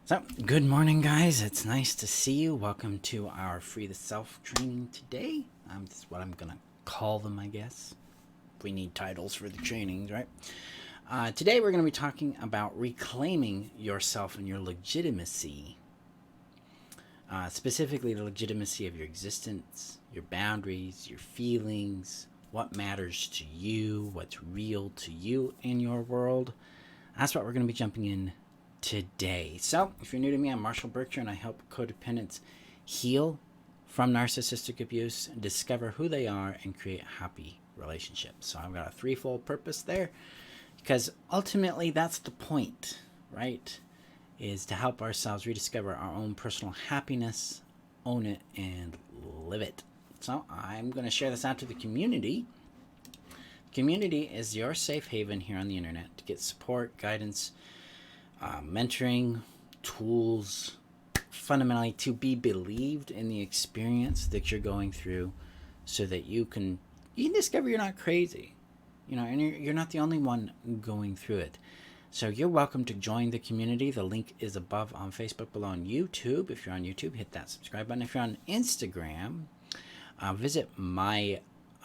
So, good morning, guys. It's nice to see you. Welcome to our Free the Self training today. That's what I'm going to call them, I guess. We need titles for the trainings, right? Today, we're going to be talking about reclaiming yourself and your legitimacy. Specifically, the legitimacy of your existence, your boundaries, your feelings, what matters to you, what's real to you in your world. That's what we're going to be jumping in today. So, if you're new to me, I'm Marshall Burtcher, and I help codependents heal from narcissistic abuse, discover who they are, and create happy relationships. So, I've got a threefold purpose there because ultimately that's the point, right? Is to help ourselves rediscover our own personal happiness, own it, and live it. So, I'm going to share this out to the community. Community is your safe haven here on the internet to get support, guidance, mentoring, tools, fundamentally to be believed in the experience that you're going through, so that you can discover you're not crazy, and you're not the only one going through it. So you're welcome to join the community. The link is above on Facebook, below on YouTube. If you're on YouTube, hit that subscribe button. If you're on Instagram, visit my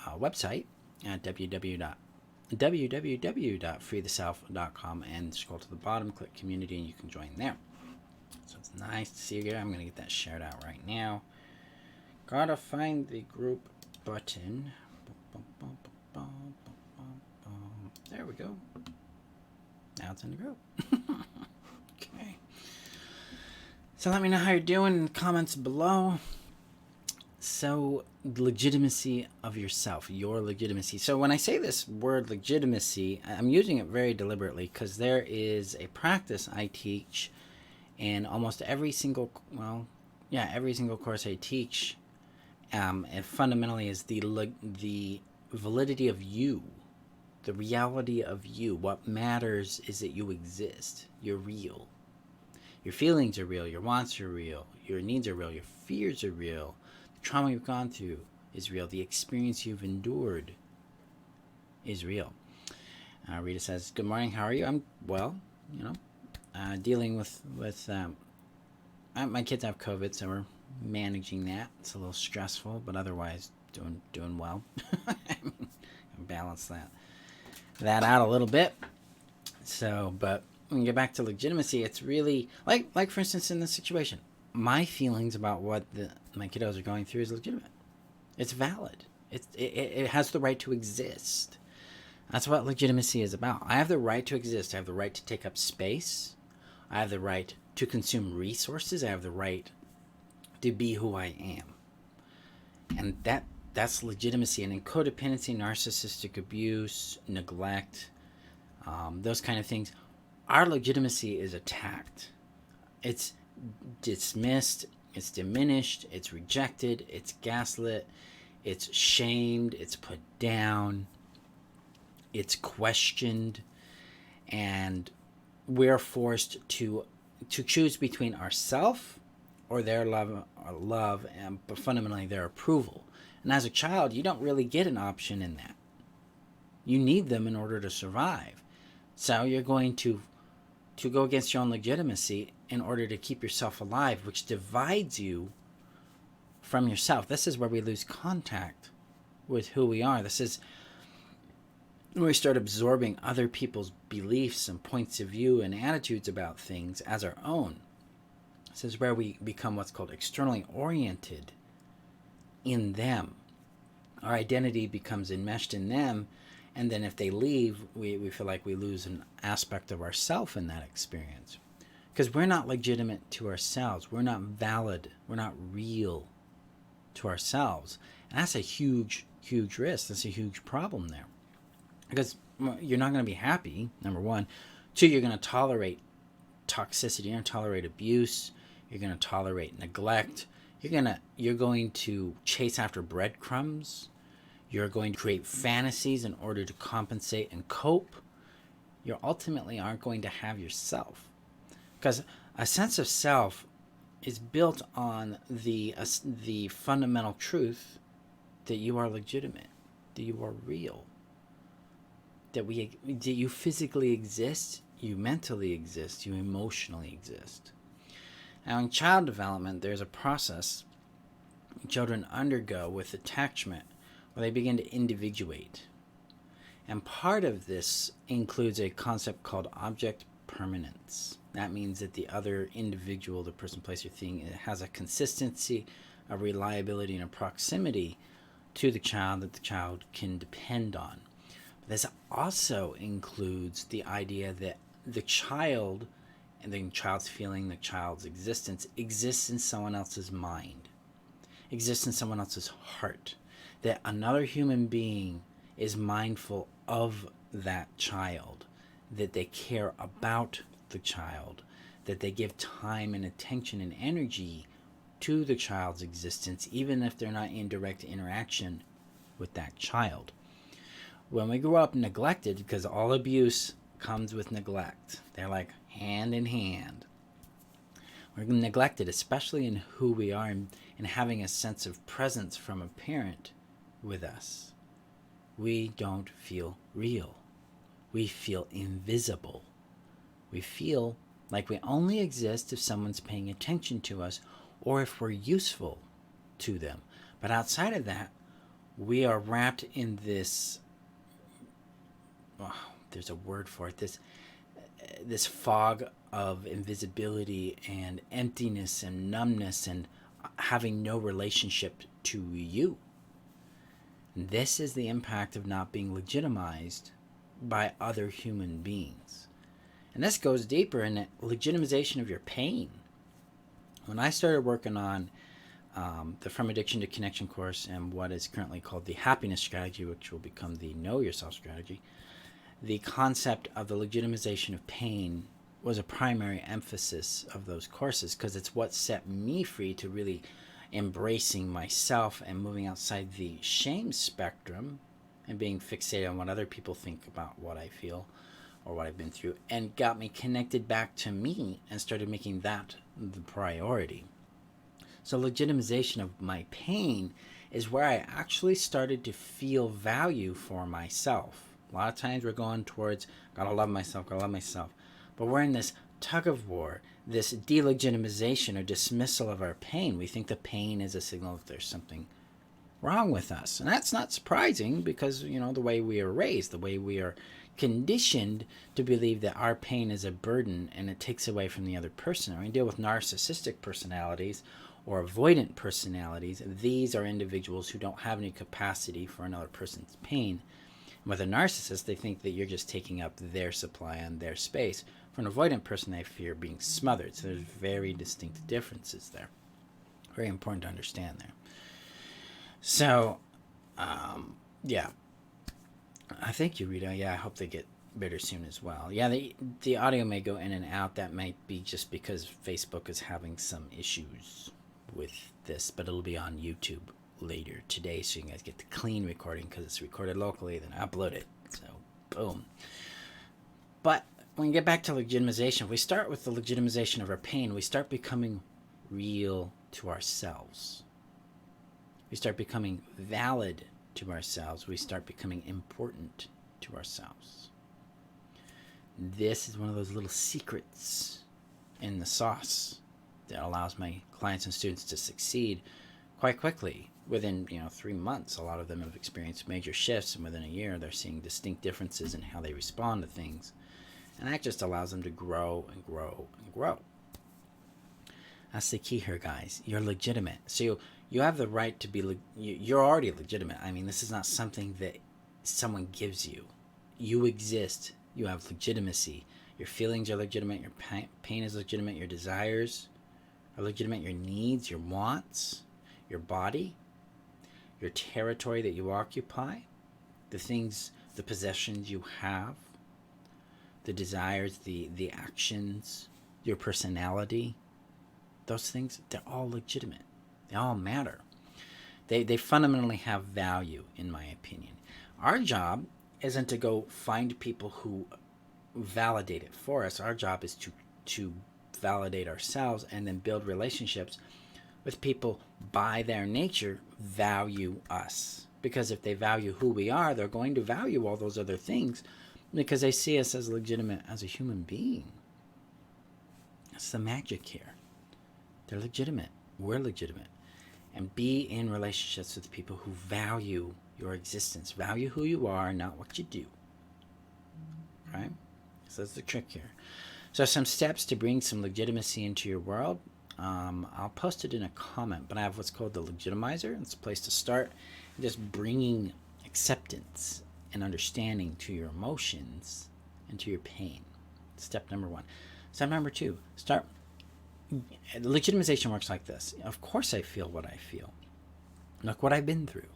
website at www.freetheself.com and scroll to the bottom, click community, and you can join there. So it's nice to see you here. I'm going to get that shared out right now. Gotta find the group button. There we go. Now it's in the group. Okay. So let me know how you're doing in the comments below. So, legitimacy of yourself, your legitimacy. So when I say this word legitimacy, I'm using it very deliberately because there is a practice I teach in almost every single course I teach. It fundamentally is the validity of you, the reality of you. What matters is that you exist. You're real. Your feelings are real. Your wants are real. Your needs are real. Your fears are real. Trauma you've gone through is real. The experience you've endured is real. Rita says, "Good morning. How are you?" I'm well. Dealing with my kids have COVID, so we're managing that. It's a little stressful, but otherwise doing well. Balance that out a little bit. So, but when you get back to legitimacy, it's really like for instance in this situation, my feelings about what my kiddos are going through is legitimate. It's valid. It has the right to exist. That's what legitimacy is about. I have the right to exist. I have the right to take up space. I have the right to consume resources. I have the right to be who I am. And that's legitimacy. And in codependency, narcissistic abuse, neglect, those kind of things, our legitimacy is attacked. It's dismissed, it's diminished, it's rejected, it's gaslit, it's shamed, it's put down, it's questioned, and we're forced to choose between ourself or their love, but fundamentally their approval. And as a child, you don't really get an option in that. You need them in order to survive. So you're going to go against your own legitimacy in order to keep yourself alive, which divides you from yourself. This is where we lose contact with who we are. This is when we start absorbing other people's beliefs and points of view and attitudes about things as our own. This is where we become what's called externally oriented in them. Our identity becomes enmeshed in them, and then if they leave, we feel like we lose an aspect of ourself in that experience. Because we're not legitimate to ourselves. We're not valid. We're not real to ourselves. And that's a huge, huge risk. That's a huge problem there. Because you're not going to be happy, number one. Two, you're going to tolerate toxicity. You're going to tolerate abuse. You're going to tolerate neglect. You're going to chase after breadcrumbs. You're going to create fantasies in order to compensate and cope. You ultimately aren't going to have yourself. Because a sense of self is built on the fundamental truth that you are legitimate, that you are real, that you physically exist, you mentally exist, you emotionally exist. Now, in child development, there's a process children undergo with attachment where they begin to individuate. And part of this includes a concept called object permanence. That means that the other individual, the person, place, or thing, has a consistency, a reliability, and a proximity to the child that the child can depend on. But this also includes the idea that the child and the child's feeling, the child's existence, exists in someone else's mind, exists in someone else's heart, that another human being is mindful of that child, that they care about the child, that they give time and attention and energy to the child's existence, even if they're not in direct interaction with that child. When we grow up neglected, because all abuse comes with neglect, they're like hand in hand. We're neglected, especially in who we are, and having a sense of presence from a parent with us. We don't feel real. We feel invisible. We feel like we only exist if someone's paying attention to us or if we're useful to them. But outside of that, we are wrapped in this, there's a word for it, this fog of invisibility and emptiness and numbness and having no relationship to you. This is the impact of not being legitimized by other human beings. And this goes deeper in the legitimization of your pain. When I started working on the From Addiction to Connection course and what is currently called the Happiness Strategy, which will become the Know Yourself Strategy, the concept of the legitimization of pain was a primary emphasis of those courses, because it's what set me free to really embracing myself and moving outside the shame spectrum and being fixated on what other people think about what I feel or what I've been through, and got me connected back to me and started making that the priority. So legitimization of my pain is where I actually started to feel value for myself. A lot of times we're going towards, gotta love myself. But we're in this tug of war, this delegitimization or dismissal of our pain. We think the pain is a signal that there's something wrong with us. And that's not surprising because, the way we are raised, the way we are conditioned to believe that our pain is a burden and it takes away from the other person. When we deal with narcissistic personalities or avoidant personalities, these are individuals who don't have any capacity for another person's pain. With a narcissist, they think that you're just taking up their supply and their space. For an avoidant person, they fear being smothered. So there's very distinct differences there. Very important to understand there. So, yeah. Thank you, Rita. Yeah, I hope they get better soon as well. Yeah, the audio may go in and out. That might be just because Facebook is having some issues with this, but it'll be on YouTube later today, so you guys get the clean recording because it's recorded locally, then upload it. So, boom. But when we get back to legitimization, if we start with the legitimization of our pain, we start becoming real to ourselves. We start becoming valid to ourselves. We start becoming important to ourselves. This is one of those little secrets in the sauce that allows my clients and students to succeed quite quickly. Within 3 months, a lot of them have experienced major shifts, and within a year, they're seeing distinct differences in how they respond to things. And that just allows them to grow and grow and grow. That's the key here, guys. You're legitimate. So you have the right to be, you're already legitimate. I mean, this is not something that someone gives you. You exist. You have legitimacy. Your feelings are legitimate. Your pain is legitimate. Your desires are legitimate. Your needs, your wants, your body, your territory that you occupy, the things, the possessions you have, the desires, the actions, your personality, those things, they're all legitimate. They all matter. They fundamentally have value, in my opinion. Our job isn't to go find people who validate it for us. Our job is to validate ourselves and then build relationships with people by their nature value us. Because if they value who we are, they're going to value all those other things because they see us as legitimate as a human being. That's the magic here. They're legitimate. We're legitimate. And be in relationships with people who value your existence, value who you are, not what you do. Right? So that's the trick here. So some steps to bring some legitimacy into your world. I'll post it in a comment, but I have what's called the Legitimizer. It's a place to start. Just bringing acceptance and understanding to your emotions and to your pain. Step number 1. Step number 2, start. Legitimization works like this. Of course I feel what I feel. Look what I've been through.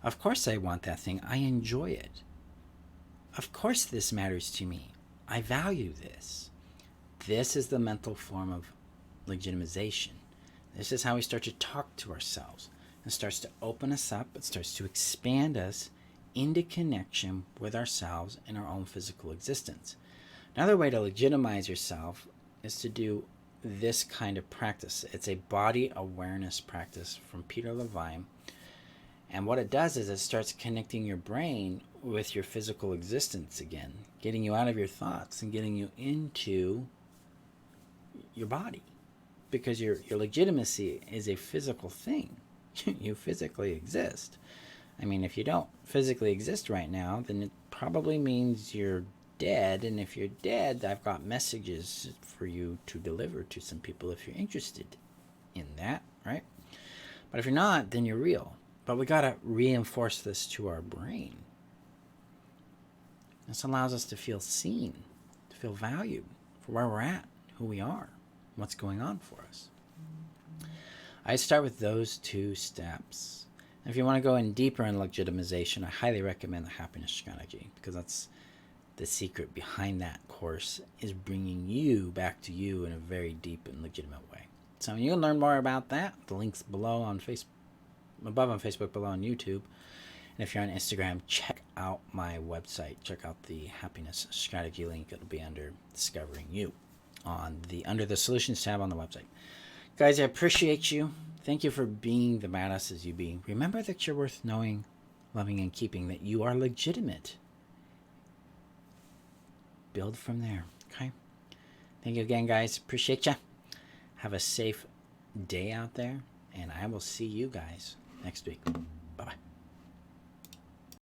Of course I want that thing. I enjoy it. Of course this matters to me. I value this. This is the mental form of legitimization. This is how we start to talk to ourselves. It starts to open us up. It starts to expand us into connection with ourselves and our own physical existence. Another way to legitimize yourself is to do this kind of practice. It's a body awareness practice from Peter Levine. And what it does is it starts connecting your brain with your physical existence again, getting you out of your thoughts and getting you into your body. Because your legitimacy is a physical thing. You physically exist. I mean, if you don't physically exist right now, then it probably means you're dead. And if you're dead, I've got messages for you to deliver to some people if you're interested in that, right? But if you're not, then you're real. But we got to reinforce this to our brain. This allows us to feel seen, to feel valued for where we're at, who we are, what's going on for us. I start with those 2 steps. And if you want to go in deeper in legitimization, I highly recommend the happiness strategy, because that's the secret behind that course, is bringing you back to you in a very deep and legitimate way. So you can learn more about that. The link's below on Facebook, above on Facebook, below on YouTube. And if you're on Instagram, check out my website. Check out the happiness strategy link. It'll be under Discovering You under the Solutions tab on the website. Guys, I appreciate you. Thank you for being the badasses you be. Remember that you're worth knowing, loving, and keeping, that you are legitimate. Build from there, okay? Thank you again, guys. Appreciate you. Have a safe day out there, and I will see you guys next week. Bye-bye.